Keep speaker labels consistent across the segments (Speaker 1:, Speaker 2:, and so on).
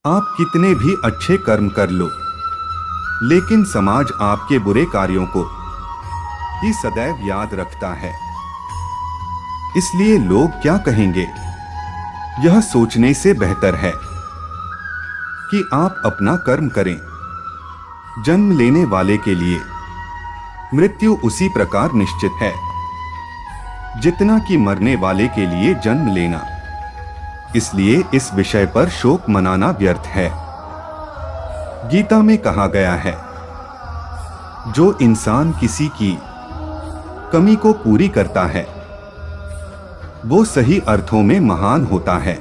Speaker 1: आप कितने भी अच्छे कर्म कर लो, लेकिन समाज आपके बुरे कार्यों को ही सदैव याद रखता है। इसलिए लोग क्या कहेंगे, यह सोचने से बेहतर है कि आप अपना कर्म करें। जन्म लेने वाले के लिए मृत्यु उसी प्रकार निश्चित है जितना कि मरने वाले के लिए जन्म लेना। इसलिए इस विषय पर शोक मनाना व्यर्थ है। गीता में कहा गया है, जो इंसान किसी की कमी को पूरी करता है वो सही अर्थों में महान होता है।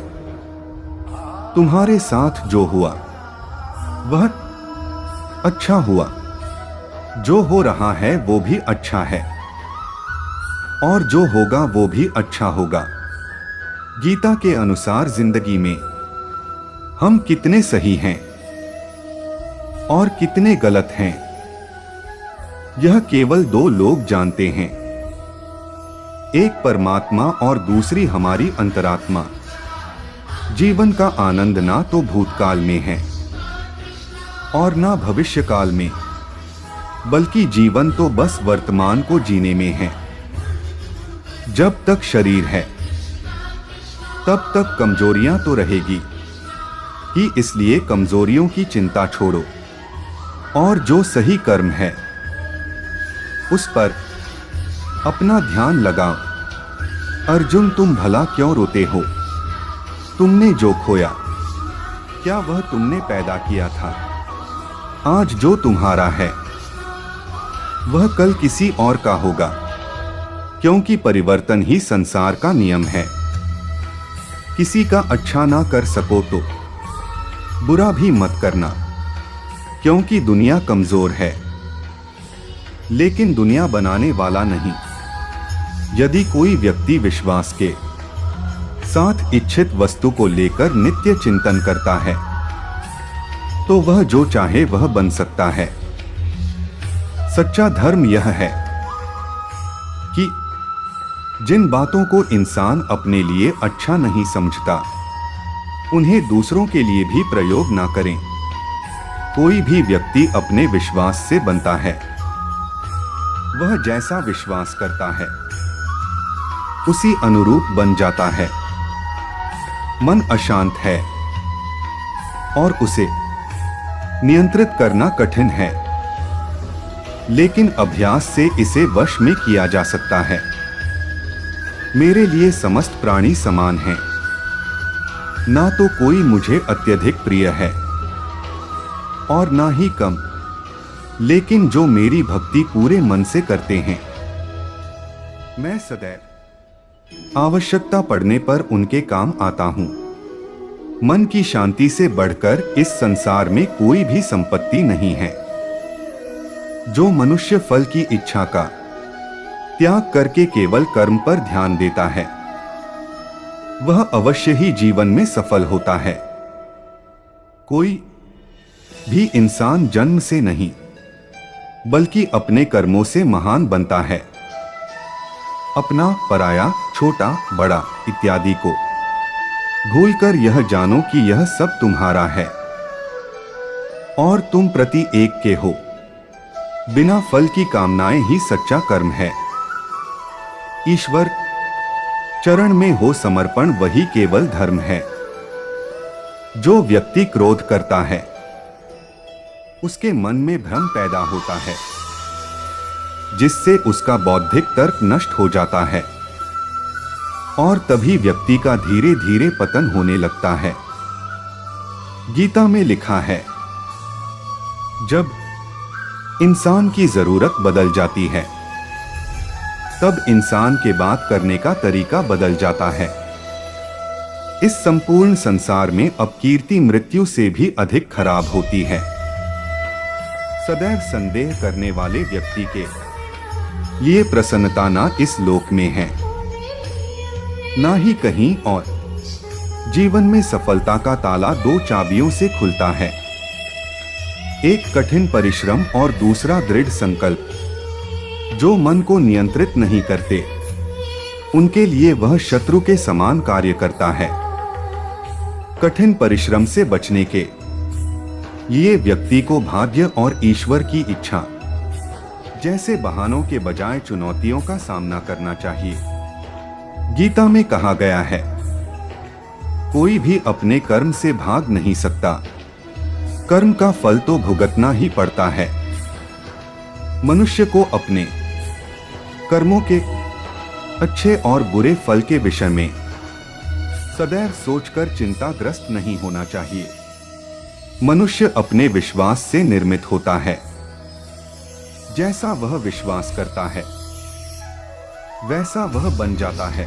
Speaker 1: तुम्हारे साथ जो हुआ वह अच्छा हुआ, जो हो रहा है वो भी अच्छा है, और जो होगा वो भी अच्छा होगा। गीता के अनुसार जिंदगी में हम कितने सही हैं और कितने गलत हैं, यह केवल दो लोग जानते हैं, एक परमात्मा और दूसरी हमारी अंतरात्मा। जीवन का आनंद ना तो भूतकाल में है और ना भविष्यकाल में, बल्कि जीवन तो बस वर्तमान को जीने में है। जब तक शरीर है तब तक कमजोरियां तो रहेगी ही, इसलिए कमजोरियों की चिंता छोड़ो और जो सही कर्म है उस पर अपना ध्यान लगाओ। अर्जुन, तुम भला क्यों रोते हो? तुमने जो खोया क्या वह तुमने पैदा किया था? आज जो तुम्हारा है वह कल किसी और का होगा, क्योंकि परिवर्तन ही संसार का नियम है। किसी का अच्छा ना कर सको तो बुरा भी मत करना, क्योंकि दुनिया कमजोर है, लेकिन दुनिया बनाने वाला नहीं। यदि कोई व्यक्ति विश्वास के साथ इच्छित वस्तु को लेकर नित्य चिंतन करता है तो वह जो चाहे वह बन सकता है। सच्चा धर्म यह है कि जिन बातों को इंसान अपने लिए अच्छा नहीं समझता उन्हें दूसरों के लिए भी प्रयोग ना करें। कोई भी व्यक्ति अपने विश्वास से बनता है, वह जैसा विश्वास करता है उसी अनुरूप बन जाता है। मन अशांत है और उसे नियंत्रित करना कठिन है, लेकिन अभ्यास से इसे वश में किया जा सकता है। मेरे लिए समस्त प्राणी समान हैं, ना तो कोई मुझे अत्यधिक प्रिय है और ना ही कम, लेकिन जो मेरी भक्ति पूरे मन से करते हैं, मैं सदैव आवश्यकता पड़ने पर उनके काम आता हूं। मन की शांति से बढ़कर इस संसार में कोई भी संपत्ति नहीं है। जो मनुष्य फल की इच्छा का त्याग करके केवल कर्म पर ध्यान देता है वह अवश्य ही जीवन में सफल होता है। कोई भी इंसान जन्म से नहीं बल्कि अपने कर्मों से महान बनता है। अपना, पराया, छोटा, बड़ा इत्यादि को भूलकर यह जानो कि यह सब तुम्हारा है और तुम प्रति एक के हो। बिना फल की कामनाएं ही सच्चा कर्म है। ईश्वर चरण में हो समर्पण वही केवल धर्म है। जो व्यक्ति क्रोध करता है उसके मन में भ्रम पैदा होता है, जिससे उसका बौद्धिक तर्क नष्ट हो जाता है और तभी व्यक्ति का धीरे धीरे पतन होने लगता है। गीता में लिखा है, जब इंसान की जरूरत बदल जाती है तब इंसान के बात करने का तरीका बदल जाता है। इस संपूर्ण संसार में अपकीर्ति मृत्यु से भी अधिक खराब होती है। सदैव संदेह करने वाले व्यक्ति के लिए प्रसन्नता ना इस लोक में है ना ही कहीं और। जीवन में सफलता का ताला दो चाबियों से खुलता है, एक कठिन परिश्रम और दूसरा दृढ़ संकल्प। जो मन को नियंत्रित नहीं करते उनके लिए वह शत्रु के समान कार्य करता है। कठिन परिश्रम से बचने के लिए व्यक्ति को भाग्य और ईश्वर की इच्छा जैसे बहानों के बजाय चुनौतियों का सामना करना चाहिए। गीता में कहा गया है, कोई भी अपने कर्म से भाग नहीं सकता, कर्म का फल तो भुगतना ही पड़ता है। मनुष्य को अपने कर्मों के अच्छे और बुरे फल के विषय में सदैव सोचकर चिंताग्रस्त नहीं होना चाहिए। मनुष्य अपने विश्वास से निर्मित होता है। जैसा वह विश्वास करता है वैसा वह बन जाता है।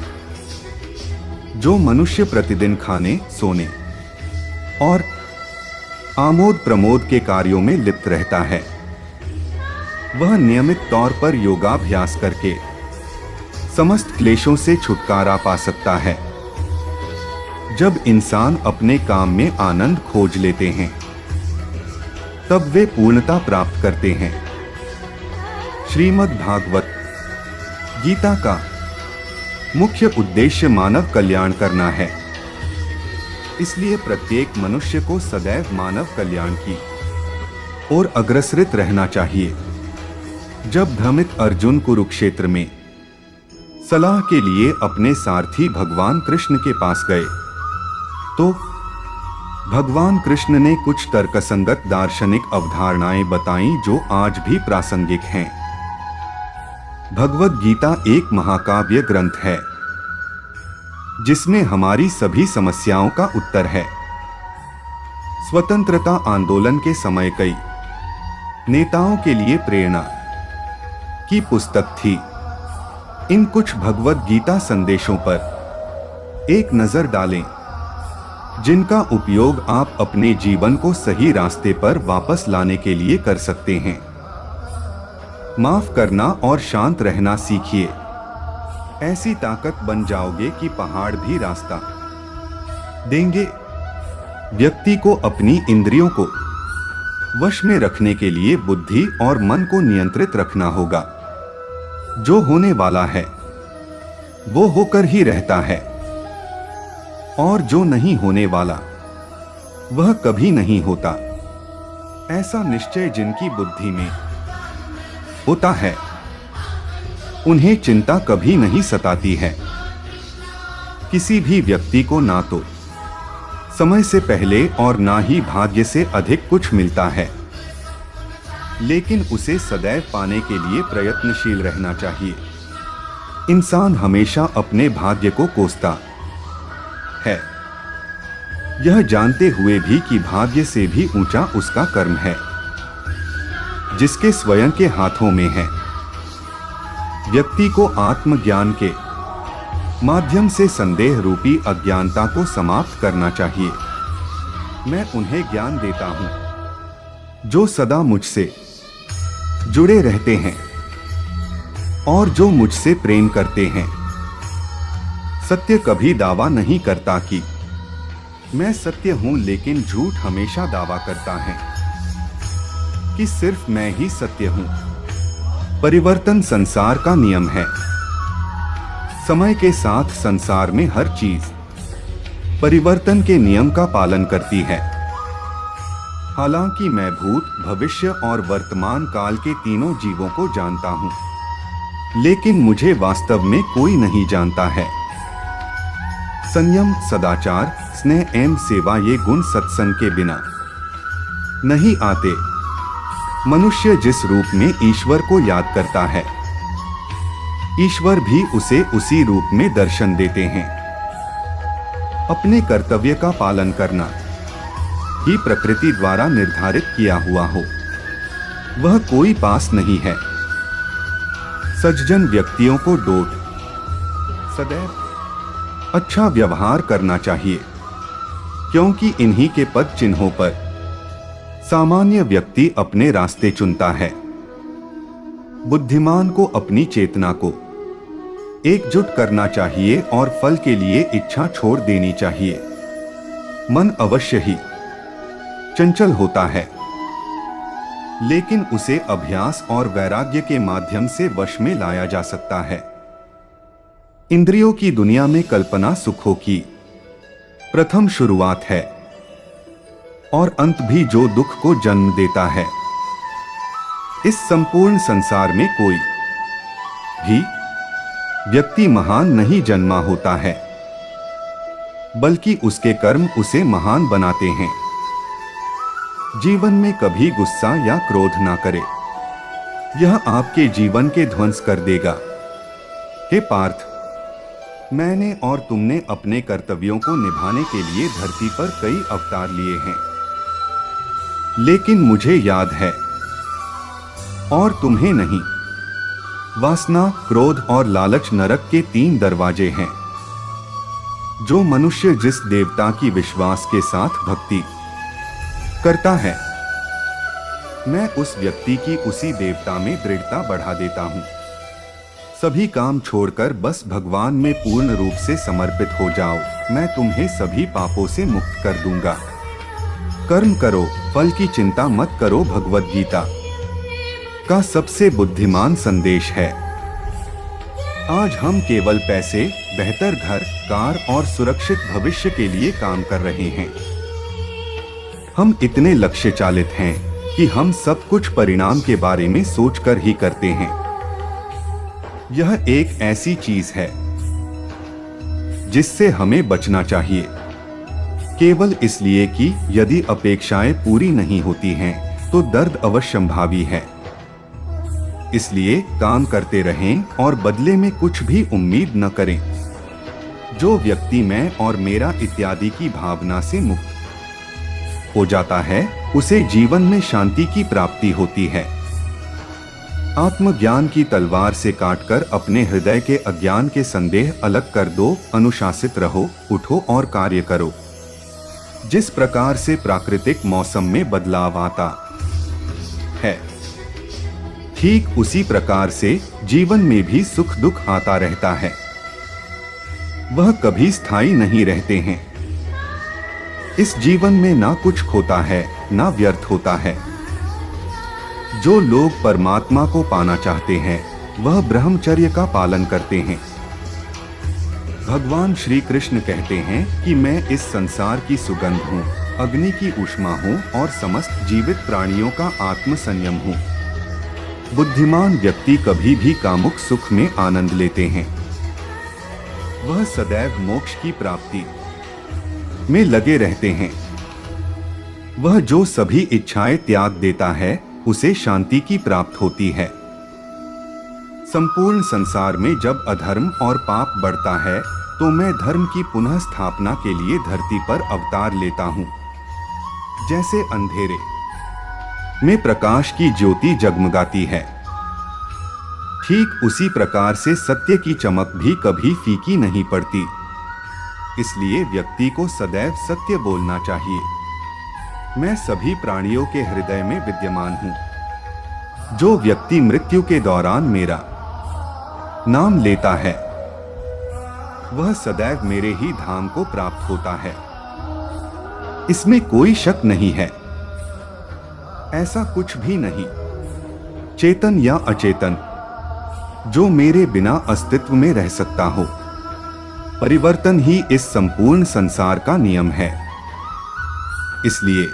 Speaker 1: जो मनुष्य प्रतिदिन खाने, सोने और आमोद प्रमोद के कार्यों में लिप्त रहता है, वह नियमित तौर पर योगाभ्यास करके समस्त क्लेशों से छुटकारा पा सकता है। जब इंसान अपने काम में आनंद खोज लेते हैं, तब वे पूर्णता प्राप्त करते हैं। श्रीमद् भागवत गीता का मुख्य उद्देश्य मानव कल्याण करना है। इसलिए प्रत्येक मनुष्य को सदैव मानव कल्याण की ओर अग्रसरित रहना चाहिए। जब भ्रमित अर्जुन कुरुक्षेत्र में सलाह के लिए अपने सारथी भगवान कृष्ण के पास गए, तो भगवान कृष्ण ने कुछ तर्कसंगत दार्शनिक अवधारणाएं बताईं जो आज भी प्रासंगिक हैं। भगवद गीता एक महाकाव्य ग्रंथ है जिसमें हमारी सभी समस्याओं का उत्तर है। स्वतंत्रता आंदोलन के समय कई नेताओं के लिए प्रेरणा की पुस्तक थी। इन कुछ भगवद गीता संदेशों पर एक नजर डालें, जिनका उपयोग आप अपने जीवन को सही रास्ते पर वापस लाने के लिए कर सकते हैं। माफ करना और शांत रहना सीखिए। ऐसी ताकत बन जाओगे कि पहाड़ भी रास्ता देंगे। व्यक्ति को अपनी इंद्रियों को वश में रखने के लिए बुद्धि और मन को नियंत्रित रखना होगा। जो होने वाला है वो होकर ही रहता है, और जो नहीं होने वाला वह कभी नहीं होता। ऐसा निश्चय जिनकी बुद्धि में होता है, उन्हें चिंता कभी नहीं सताती है। किसी भी व्यक्ति को ना तो समय से पहले और ना ही भाग्य से अधिक कुछ मिलता है, लेकिन उसे सदैव पाने के लिए प्रयत्नशील रहना चाहिए। इंसान हमेशा अपने भाग्य को कोसता है, यह जानते हुए भी कि भाग्य से भी ऊंचा उसका कर्म है, जिसके स्वयं के हाथों में है। व्यक्ति को आत्मज्ञान के माध्यम से संदेह रूपी अज्ञानता को समाप्त करना चाहिए। मैं उन्हें ज्ञान देता हूं जो सदा मुझसे जुड़े रहते हैं और जो मुझसे प्रेम करते हैं। सत्य कभी दावा नहीं करता कि मैं सत्य हूं, लेकिन झूठ हमेशा दावा करता है कि सिर्फ मैं ही सत्य हूं। परिवर्तन संसार का नियम है। समय के साथ संसार में हर चीज परिवर्तन के नियम का पालन करती है। हालांकि मैं भूत, भविष्य और वर्तमान काल के तीनों जीवों को जानता हूं, लेकिन मुझे वास्तव में कोई नहीं जानता है। संयम, सदाचार, स्नेह एवं सेवा ये गुण सत्संग के बिना नहीं आते। मनुष्य जिस रूप में ईश्वर को याद करता है, ईश्वर भी उसे उसी रूप में दर्शन देते हैं। अपने कर्तव्य का पालन करना ही प्रकृति द्वारा निर्धारित किया हुआ हो, वह कोई पास नहीं है। सज्जन व्यक्तियों को डोट सदैव अच्छा व्यवहार करना चाहिए, क्योंकि इन्हीं के पद चिन्हों पर सामान्य व्यक्ति अपने रास्ते चुनता है। बुद्धिमान को अपनी चेतना को एकजुट करना चाहिए और फल के लिए इच्छा छोड़ देनी चाहिए। मन अवश्य ही चंचल होता है, लेकिन उसे अभ्यास और वैराग्य के माध्यम से वश में लाया जा सकता है। इंद्रियों की दुनिया में कल्पना सुखों की प्रथम शुरुआत है और अंत भी जो दुख को जन्म देता है। इस संपूर्ण संसार में कोई भी व्यक्ति महान नहीं जन्मा होता है, बल्कि उसके कर्म उसे महान बनाते हैं। जीवन में कभी गुस्सा या क्रोध ना करे, यह आपके जीवन के ध्वंस कर देगा। हे पार्थ, मैंने और तुमने अपने कर्तव्यों को निभाने के लिए धरती पर कई अवतार लिए हैं, लेकिन मुझे याद है और तुम्हें नहीं। वासना, क्रोध और लालच नरक के 3 दरवाजे हैं। जो मनुष्य जिस देवता की विश्वास के साथ भक्ति करता है, मैं उस व्यक्ति की उसी देवता में दृढ़ता बढ़ा देता हूं। सभी काम छोड़कर बस भगवान में पूर्ण रूप से समर्पित हो जाओ, मैं तुम्हें सभी पापों से मुक्त कर दूंगा। कर्म करो, फल की चिंता मत करो, भगवद गीता का सबसे बुद्धिमान संदेश है। आज हम केवल पैसे, बेहतर घर, कार और सुरक्षित भविष्य के लिए काम कर रहे हैं। हम इतने लक्ष्य चालित हैं कि हम सब कुछ परिणाम के बारे में सोचकर ही करते हैं। यह एक ऐसी चीज है जिससे हमें बचना चाहिए, केवल इसलिए कि यदि अपेक्षाएं पूरी नहीं होती हैं तो दर्द अवश्यंभावी है। इसलिए काम करते रहें और बदले में कुछ भी उम्मीद न करें। जो व्यक्ति मैं और मेरा इत्यादि की भावना से मुक्त हो जाता है, उसे जीवन में शांति की प्राप्ति होती है। आत्मज्ञान की तलवार से काटकर अपने हृदय के अज्ञान के संदेह अलग कर दो। अनुशासित रहो, उठो और कार्य करो। जिस प्रकार से प्राकृतिक मौसम में बदलाव आता है, ठीक उसी प्रकार से जीवन में भी सुख दुख आता रहता है। वह कभी स्थायी नहीं रहते हैं। इस जीवन में ना कुछ खोता है, ना व्यर्थ होता है। जो लोग परमात्मा को पाना चाहते हैं, वह ब्रह्मचर्य का पालन करते हैं। भगवान श्री कृष्ण कहते हैं कि मैं इस संसार की सुगंध हूँ, अग्नि की ऊष्मा हूँ और समस्त जीवित प्राणियों का आत्म संयम हूँ। बुद्धिमान व्यक्ति कभी भी कामुक सुख में आनंद लेते हैं। वह सदैव मोक्ष की प्राप्ति में लगे रहते हैं। वह जो सभी इच्छाएं त्याग देता है, उसे शांति की प्राप्त होती है। संपूर्ण संसार में जब अधर्म और पाप बढ़ता है, तो मैं धर्म की पुनः स्थापना के लिए धरती पर अवतार लेता हूँ। जैसे अंधेरे में प्रकाश की ज्योति जगमगाती है, ठीक उसी प्रकार से सत्य की चमक भी कभी फीकी नहीं पड़ती। इसलिए व्यक्ति को सदैव सत्य बोलना चाहिए। मैं सभी प्राणियों के हृदय में विद्यमान हूँ। जो व्यक्ति मृत्यु के दौरान मेरा नाम लेता है, वह सदैव मेरे ही धाम को प्राप्त होता है। इसमें कोई शक नहीं है। ऐसा कुछ भी नहीं, चेतन या अचेतन, जो मेरे बिना अस्तित्व में रह सकता हो। परिवर्तन ही इस संपूर्ण संसार का नियम है। इसलिए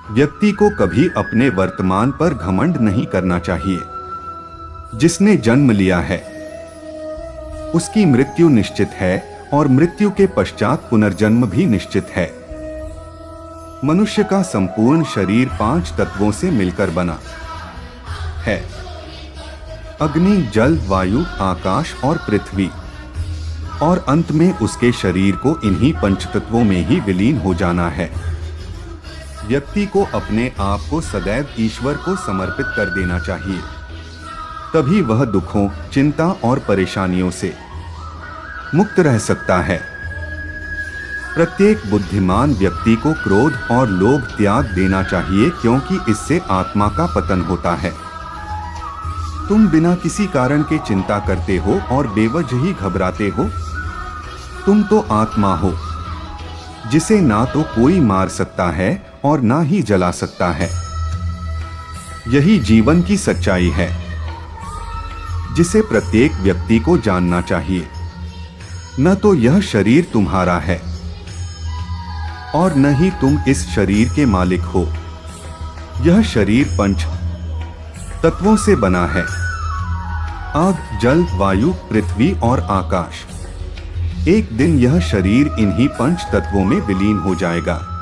Speaker 1: व्यक्ति को कभी अपने वर्तमान पर घमंड नहीं करना चाहिए। जिसने जन्म लिया है, उसकी मृत्यु निश्चित है और मृत्यु के पश्चात पुनर्जन्म भी निश्चित है। मनुष्य का संपूर्ण शरीर 5 तत्वों से मिलकर बना है। अग्नि, जल, वायु, आकाश और पृथ्वी। और अंत में उसके शरीर को इन्हीं 5 तत्वों में ही विलीन हो जाना है। व्यक्ति को अपने आप को सदैव ईश्वर को समर्पित कर देना चाहिए। तभी वह दुखों, चिंता और परेशानियों से मुक्त रह सकता है। प्रत्येक बुद्धिमान व्यक्ति को क्रोध और लोभ त्याग देना चाहिए, क्योंकि इससे आत्मा का पतन होता है। तुम बिना किसी कारण के चिंता करते हो और बेवजह ही घबराते हो। तुम तो आत्मा हो, जिसे ना तो कोई मार सकता है और ना ही जला सकता है। यही जीवन की सच्चाई है, जिसे प्रत्येक व्यक्ति को जानना चाहिए। न तो यह शरीर तुम्हारा है और न ही तुम इस शरीर के मालिक हो। यह शरीर पंच तत्वों से बना है, आग, जल, वायु, पृथ्वी और आकाश। एक दिन यह शरीर इन्हीं पंच तत्वों में विलीन हो जाएगा।